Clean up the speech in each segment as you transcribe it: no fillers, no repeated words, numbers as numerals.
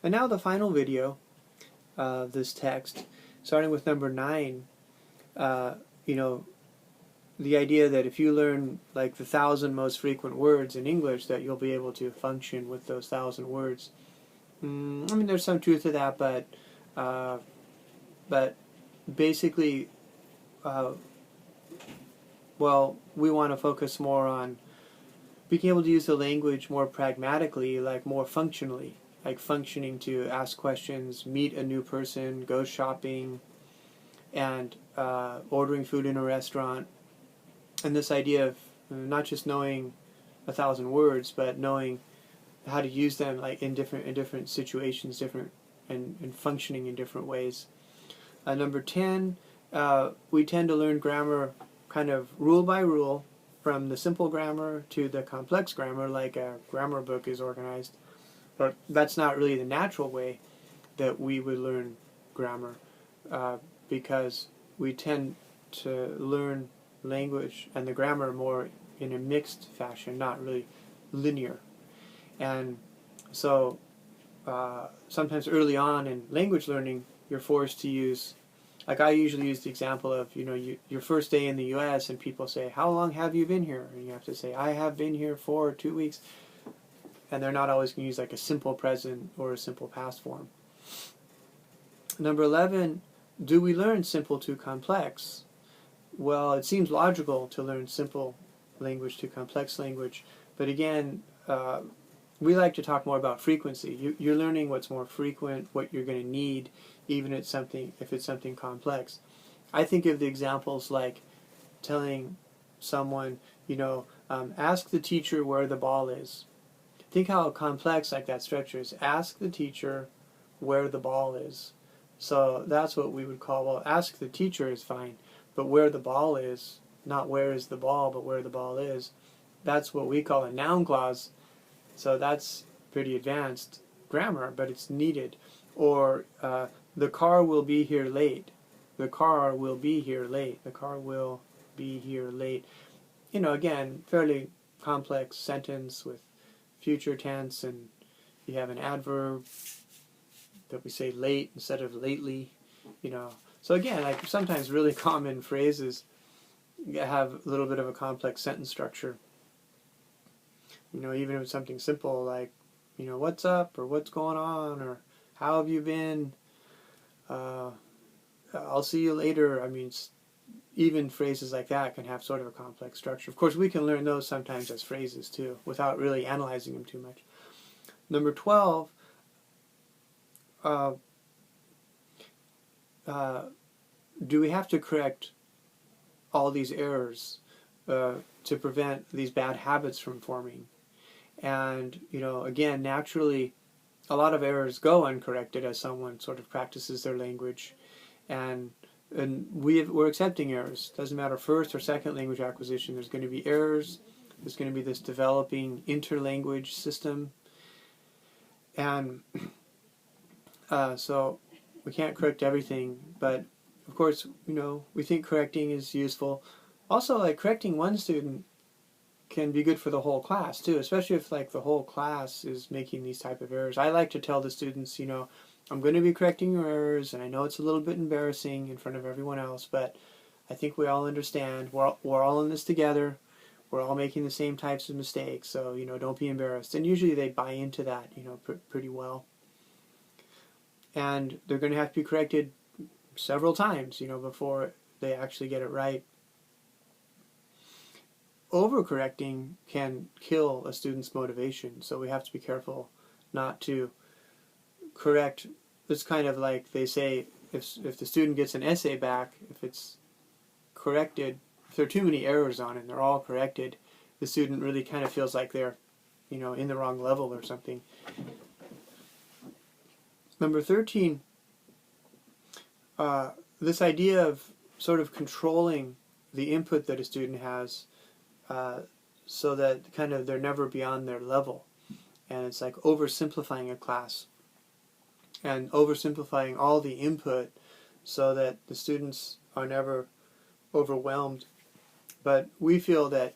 And now the final video of this text, starting with number 9, uh, you know, the idea that if you learn like the 1,000 most frequent words in English, that you'll be able to function with those 1,000 words. I mean, there's some truth to that, uh, but basically, uh, well, we want to focus more on being able to use the language more pragmatically, like more functionally, like functioning to ask questions, meet a new person, go shopping, and ordering food in a restaurant. And this idea of not just knowing 1,000 words, but knowing how to use them like in different situations, different and functioning in different ways. Number 10, we tend to learn grammar kind of rule by rule, from the simple grammar to the complex grammar, like a grammar book is organized. But that's not really the natural way that we would learn grammar, because we tend to learn language and the grammar more in a mixed fashion, not really linear. And so sometimes early on in language learning, you're forced to use, like I usually use the example of, your first day in the U.S. and people say, how long have you been here? And you have to say, I have been here for 2 weeks. And they're not always going to use like a simple present or a simple past form. Number 11, do we learn simple to complex? Well, it seems logical to learn simple language to complex language, but again, we like to talk more about frequency. You're learning what's more frequent, what you're going to need, even if it's something complex. I think of the examples like telling someone, ask the teacher where the ball is. Think how complex like that structure is. Ask the teacher where the ball is. So that's what we would call, well, ask the teacher is fine, but where the ball is, not where is the ball, but where the ball is, that's what we call a noun clause. So that's pretty advanced grammar, but it's needed. Or the car will be here late. The car will be here late. The car will be here late. Again, fairly complex sentence with future tense, and you have an adverb that we say late instead of lately. So again, like sometimes really common phrases have a little bit of a complex sentence structure. Even if it's something simple like, what's up, or what's going on, or how have you been, I'll see you later. I mean, even phrases like that can have sort of a complex structure. Of course, we can learn those sometimes as phrases too, without really analyzing them too much. Number 12, do we have to correct all these errors to prevent these bad habits from forming? And, again, naturally, a lot of errors go uncorrected as someone sort of practices their language. And we're accepting errors. Doesn't matter first or second language acquisition. There's going to be errors. There's going to be this developing interlanguage system. And so we can't correct everything. But, of course, we think correcting is useful. Also, like correcting one student can be good for the whole class too, especially if like the whole class is making these type of errors. I like to tell the students, I'm going to be correcting your errors, and I know it's a little bit embarrassing in front of everyone else, but I think we all understand. We're all in this together. We're all making the same types of mistakes, so don't be embarrassed. And usually they buy into that, pretty well. And they're going to have to be corrected several times, before they actually get it right. Overcorrecting can kill a student's motivation, so we have to be careful not to correct. It's kind of like they say, if the student gets an essay back, if it's corrected, if there are too many errors on it and they're all corrected, the student really kind of feels like they're, in the wrong level or something. Number 13, this idea of sort of controlling the input that a student has, so that kind of they're never beyond their level. And it's like oversimplifying a class and oversimplifying all the input so that the students are never overwhelmed. But we feel that,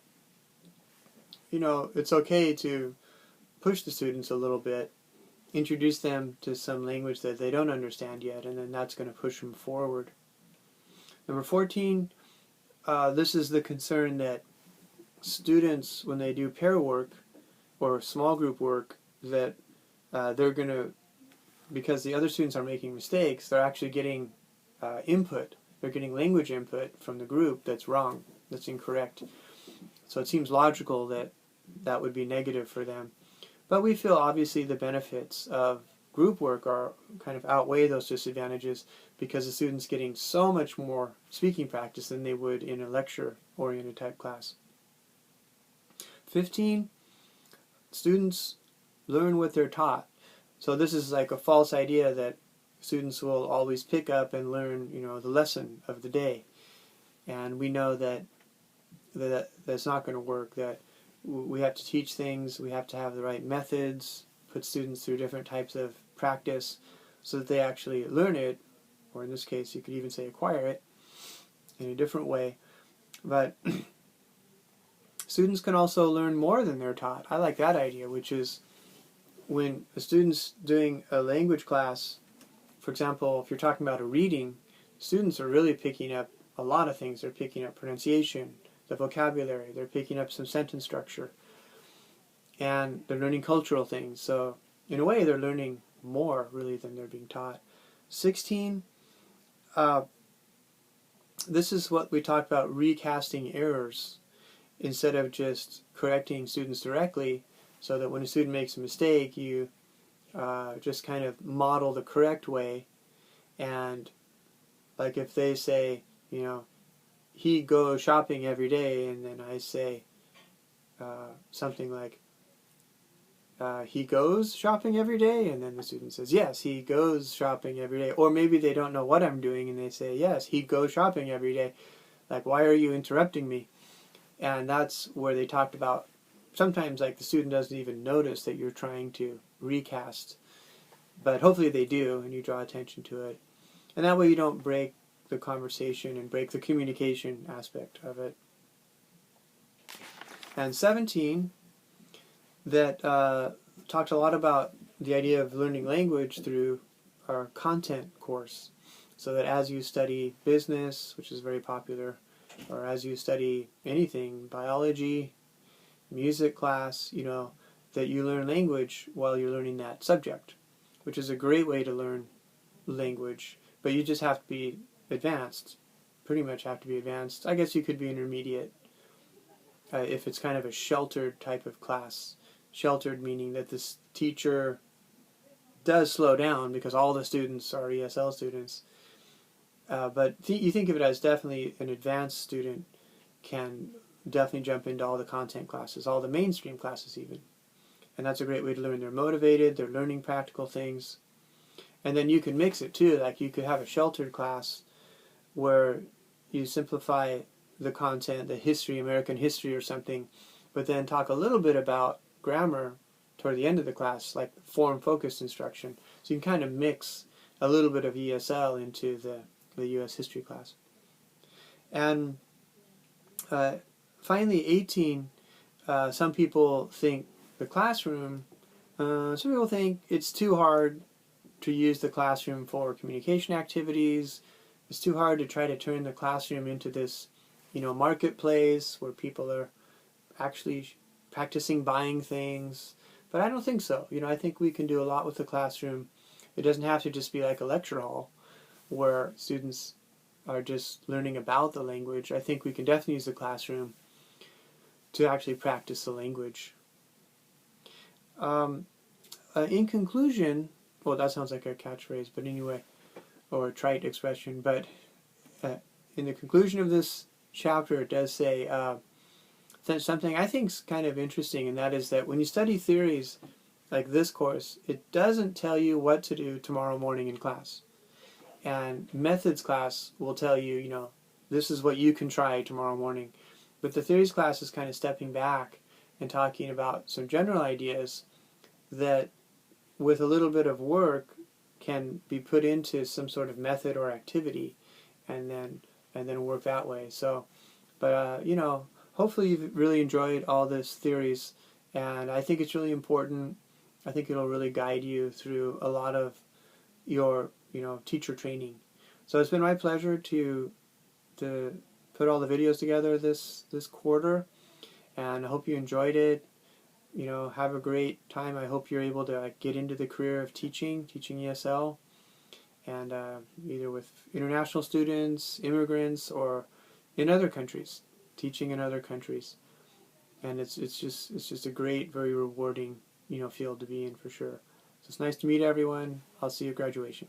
it's okay to push the students a little bit introduce them to some language that they don't understand yet, and then that's going to push them forward. Number 14, this is the concern that students, when they do pair work or small group work, that they're going to, because the other students are making mistakes, they're actually getting input. They're getting language input from the group that's wrong, that's incorrect. So it seems logical that that would be negative for them. But we feel obviously the benefits of group work are kind of outweigh those disadvantages, because the students getting so much more speaking practice than they would in a lecture-oriented type class. 15, students learn what they're taught. So this is like a false idea that students will always pick up and learn, the lesson of the day. And we know that that's not going to work, that we have to teach things, we have to have the right methods, put students through different types of practice so that they actually learn it, or in this case you could even say acquire it in a different way. But students can also learn more than they're taught. I like that idea, which is when a student's doing a language class, for example, if you're talking about a reading, students are really picking up a lot of things. They're picking up pronunciation, the vocabulary, they're picking up some sentence structure, and they're learning cultural things. So in a way they're learning more really than they're being taught. 16, this is what we talked about, recasting errors, instead of just correcting students directly, so that when a student makes a mistake, you just kind of model the correct way. And like if they say, he goes shopping every day, and then I say something like, he goes shopping every day, and then the student says, yes, he goes shopping every day. Or maybe they don't know what I'm doing, and they say, yes, he goes shopping every day. Like, why are you interrupting me? And that's where they talked about, sometimes like the student doesn't even notice that you're trying to recast, but hopefully they do, and you draw attention to it. And that way you don't break the conversation and break the communication aspect of it. And 17, that talked a lot about the idea of learning language through our content course. So that as you study business, which is very popular, or as you study anything, biology, music class, that you learn language while you're learning that subject, which is a great way to learn language. But you just have to be advanced, pretty much have to be advanced. I guess you could be intermediate if it's kind of a sheltered type of class. Sheltered meaning that this teacher does slow down because all the students are ESL students. But you think of it as definitely an advanced student can definitely jump into all the content classes, all the mainstream classes even. And that's a great way to learn. They're motivated, they're learning practical things. And then you can mix it too, like you could have a sheltered class where you simplify the content, the history, American history or something, but then talk a little bit about grammar toward the end of the class, like form-focused instruction. So you can kind of mix a little bit of ESL into the U.S. history class. And finally, 18, some people think the classroom, some people think it's too hard to use the classroom for communication activities. It's too hard to try to turn the classroom into this, marketplace where people are actually practicing buying things. But I don't think so. I think we can do a lot with the classroom. It doesn't have to just be like a lecture hall where students are just learning about the language. I think we can definitely use the classroom to actually practice the language. In conclusion, well, that sounds like a catchphrase, but anyway, or a trite expression, but in the conclusion of this chapter, it does say something I think is kind of interesting, and that is that when you study theories like this course, it doesn't tell you what to do tomorrow morning in class. And methods class will tell you, this is what you can try tomorrow morning. But the theories class is kind of stepping back and talking about some general ideas that with a little bit of work can be put into some sort of method or activity and then work that way. So, but hopefully you've really enjoyed all this theories, and I think it's really important I think it'll really guide you through a lot of your, teacher training. So it's been my pleasure to put all the videos together this quarter, and I hope you enjoyed it. Have a great time. I hope you're able to get into the career of teaching ESL, and either with international students, immigrants, or in other countries, teaching in other countries. And it's just a great, very rewarding field to be in for sure. So it's nice to meet everyone. I'll see you at graduation.